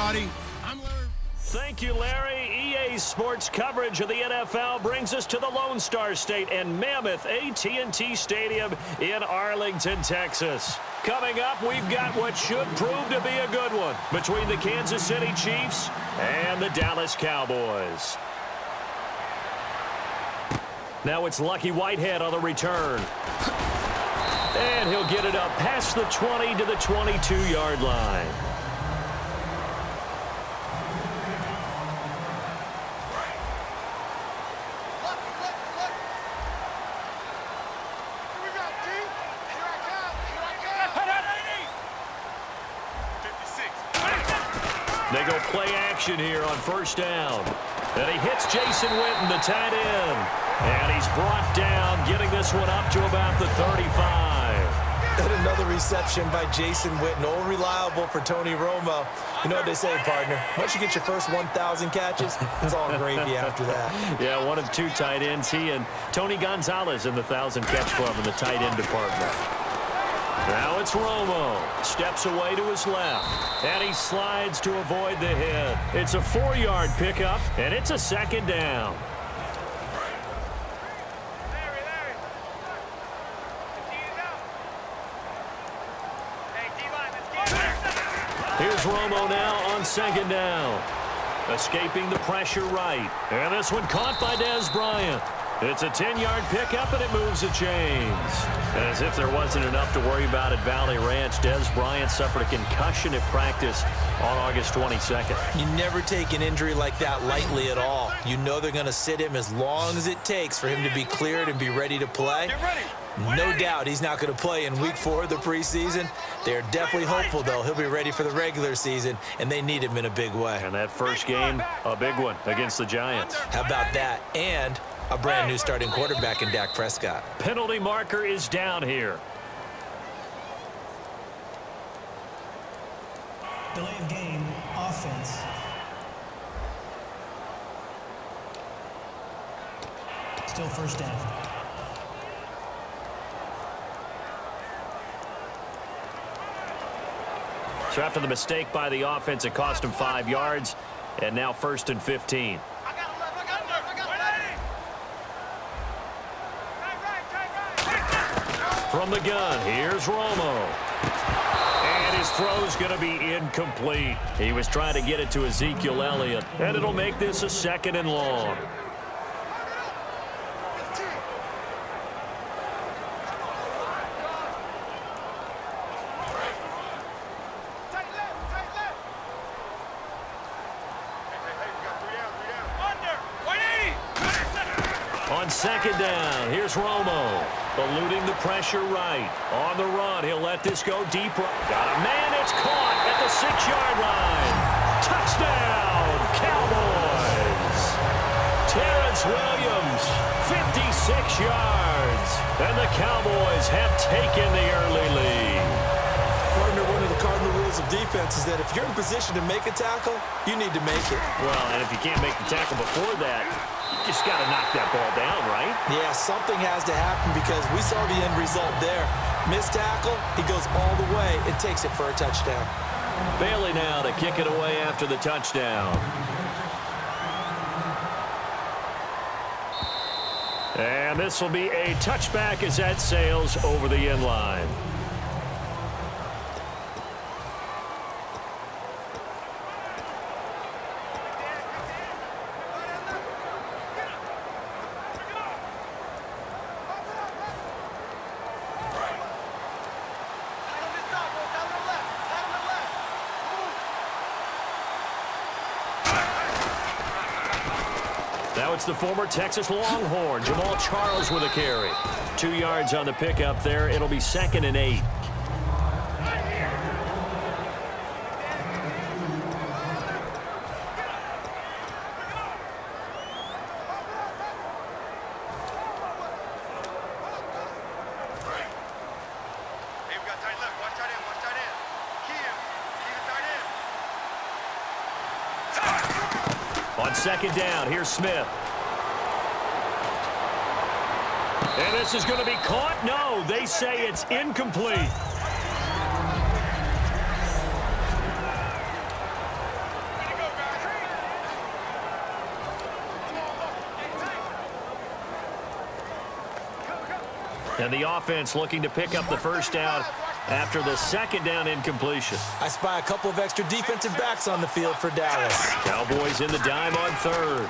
everybody. I'm Larry. Thank you, Larry. EA Sports coverage of the NFL brings us to the Lone Star State and Mammoth AT&T Stadium in Arlington, Texas. Coming up, we've got what should prove to be a good one between the Kansas City Chiefs and the Dallas Cowboys. Now it's Lucky Whitehead on the return. And he'll get it up past the 20 to the 22-yard line. They go play action here on first down. And he hits Jason Witten, the tight end. And he's brought down, getting this one up to about the 35. And another reception by Jason Witten, all reliable for Tony Romo. You know what they say, partner. Once you get your first 1,000 catches, it's all gravy after that. Yeah, one of two tight ends. He and Tony Gonzalez in the 1,000-catch club in the tight end department. Now it's Romo. Steps away to his left. And he slides to avoid the hit. It's a 4-yard pickup, and it's a second down. Here's Romo now on second down. Escaping the pressure right. And this one caught by Dez Bryant. It's a 10-yard pickup, and it moves the chains. As if there wasn't enough to worry about at Valley Ranch, Dez Bryant suffered a concussion at practice on August 22nd. You never take an injury like that lightly at all. You know they're going to sit him as long as it takes for him to be cleared and be ready to play. No doubt he's not going to play in week 4 of the preseason. They're definitely hopeful, though, he'll be ready for the regular season, and they need him in a big way. And that first game, a big one against the Giants. How about that? And a brand new starting quarterback in Dak Prescott. Penalty marker is down here. Delay of game, offense. Still first down. So after the mistake by the offense, it cost him 5 yards, and now 1st and 15. From the gun, here's Romo. And his throw's going to be incomplete. He was trying to get it to Ezekiel Elliott, and it'll make this a 2nd and long. On second down, here's Romo. Eluding the pressure right. On the run, he'll let this go deep. Got a man, it's caught at the 6-yard line. Touchdown, Cowboys. Terrence Williams, 56 yards. And the Cowboys have taken the early lead. Partner, one of the cardinal rules of defense is that if you're in position to make a tackle, you need to make it. Well, and if you can't make the tackle before that, you just got to knock that ball down, right? Yeah, something has to happen because we saw the end result there. Missed tackle, he goes all the way and takes it for a touchdown. Bailey now to kick it away after the touchdown. And this will be a touchback as that sails over the end line. Now it's the former Texas Longhorn, Jamal Charles with a carry. 2 yards on the pickup there. It'll be 2nd and 8. On second down, here's Smith. And this is going to be caught. No, they say it's incomplete. And the offense looking to pick up the first down after the second down incompletion. I spy a couple of extra defensive backs on the field for Dallas. Cowboys in the dime on third.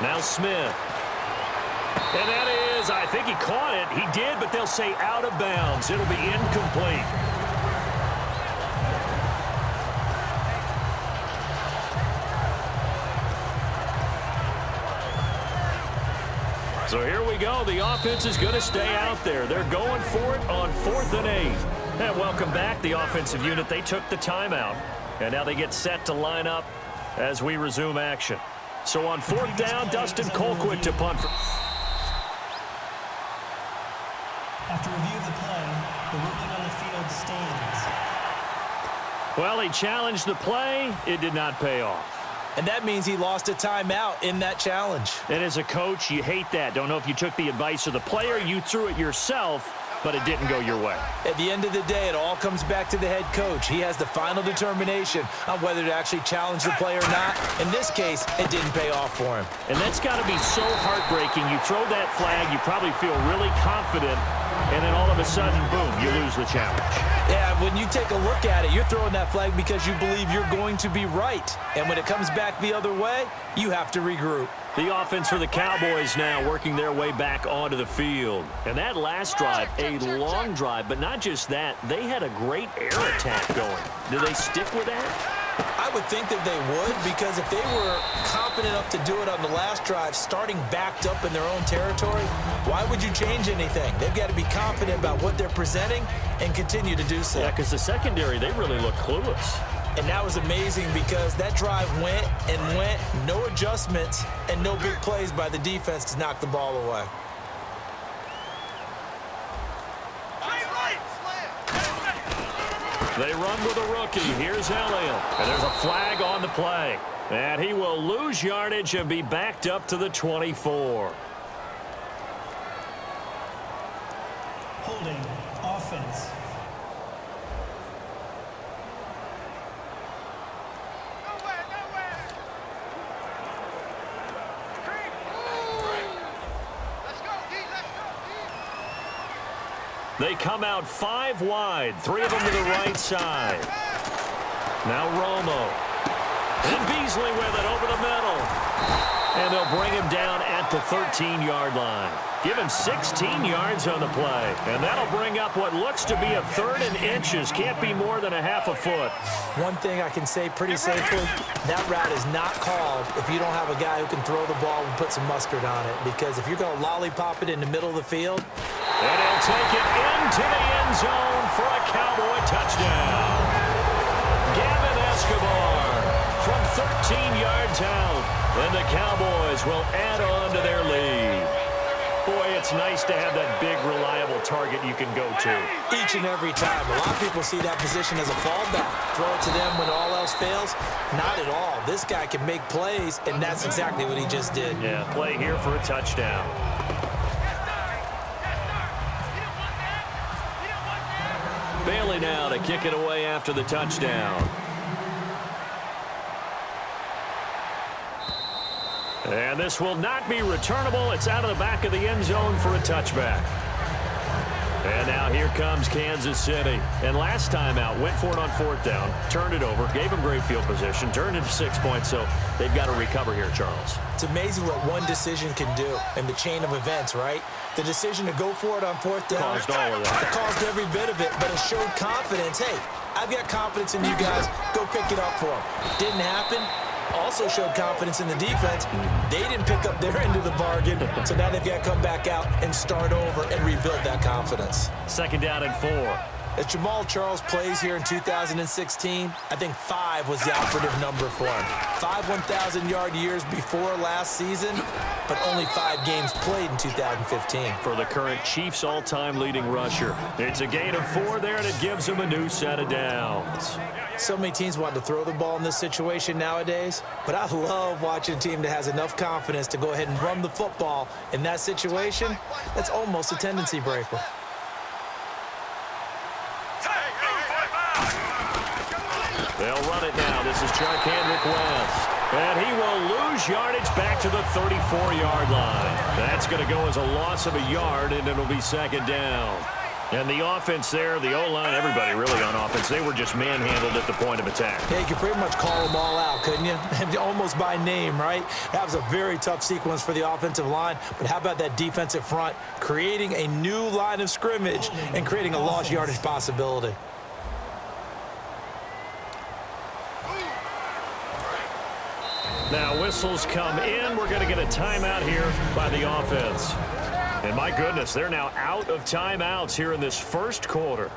Now Smith. And that is, I think he caught it. He did, but they'll say out of bounds. It'll be incomplete. So here we go. The offense is going to stay out there. They're going for it on 4th and 8. And welcome back, the offensive unit. They took the timeout, and now they get set to line up as we resume action. So on 4th down, Dustin Colquitt to punt. After review of the play, the ruling on the field stands. Well, he challenged the play. It did not pay off. And that means he lost a timeout in that challenge. And as a coach, you hate that. Don't know if you took the advice of the player, you threw it yourself, but it didn't go your way. At the end of the day, it all comes back to the head coach. He has the final determination on whether to actually challenge the play or not. In this case, it didn't pay off for him. And that's got to be so heartbreaking. You throw that flag, you probably feel really confident, and then all of a sudden, boom, you lose the challenge. Yeah, when you take a look at it, you're throwing that flag because you believe you're going to be right. And when it comes back the other way, you have to regroup. The offense for the Cowboys now working their way back onto the field. And that last drive, a long drive, but not just that. They had a great air attack going. Do they stick with that? I would think that they would, because if they were confident enough to do it on the last drive, starting backed up in their own territory, why would you change anything? They've got to be confident about what they're presenting and continue to do so. Yeah, because the secondary, they really look clueless. And that was amazing because that drive went and went, no adjustments and no big plays by the defense to knock the ball away. They run with a rookie. Here's Elliott. And there's a flag on the play. And he will lose yardage and be backed up to the 24. Holding offense. They come out 5 wide, 3 of them to the right side. Now Romo. And Beasley with it over the middle. And they'll bring him down at the 13-yard line. Give him 16 yards on the play. And that'll bring up what looks to be a 3rd and inches. Can't be more than a half a foot. One thing I can say pretty safely, that route is not called if you don't have a guy who can throw the ball and put some mustard on it. Because if you're going to lollipop it in the middle of the field. And he'll take it into the end zone for a Cowboy touchdown. Gavin Escobar from 13 yards out. And the Cowboys will add on to their lead. Boy, it's nice to have that big, reliable target you can go to. Each and every time. A lot of people see that position as a fallback. Throw it to them when all else fails. Not at all. This guy can make plays, and that's exactly what he just did. Yeah, play here for a touchdown. Bailey now to kick it away after the touchdown. And this will not be returnable. It's out of the back of the end zone for a touchback. And now here comes Kansas City. And last time out, went for it on 4th down, turned it over, gave them great field position, turned it to 6 points, so they've got to recover here, Charles. It's amazing what one decision can do in the chain of events, right? The decision to go for it on 4th down. Caused all of that. It caused every bit of it, but it showed confidence. Hey, I've got confidence in you guys. Go pick it up for them. Didn't happen. Also showed confidence in the defense. They didn't pick up their end of the bargain, so now they've got to come back out and start over and rebuild that confidence. 2nd down and 4. As Jamal Charles plays here in 2016, I think 5 was the operative number for him. 5 1,000-yard years before last season, but only 5 games played in 2015. For the current Chiefs all-time leading rusher. It's a gain of 4 there, and it gives him a new set of downs. So many teams want to throw the ball in this situation nowadays, but I love watching a team that has enough confidence to go ahead and run the football in that situation. That's almost a tendency breaker. They'll run it now. This is Charkandrick West. And he will lose yardage back to the 34-yard line. That's going to go as a loss of a yard, and it'll be second down. And the offense there, the O-line, everybody really on offense, they were just manhandled at the point of attack. Yeah, you could pretty much call them all out, couldn't you? Almost by name, right? That was a very tough sequence for the offensive line. But how about that defensive front creating a new line of scrimmage and creating a lost yardage possibility? Now whistles come in. We're going to get a timeout here by the offense. And my goodness, they're now out of timeouts here in this first quarter.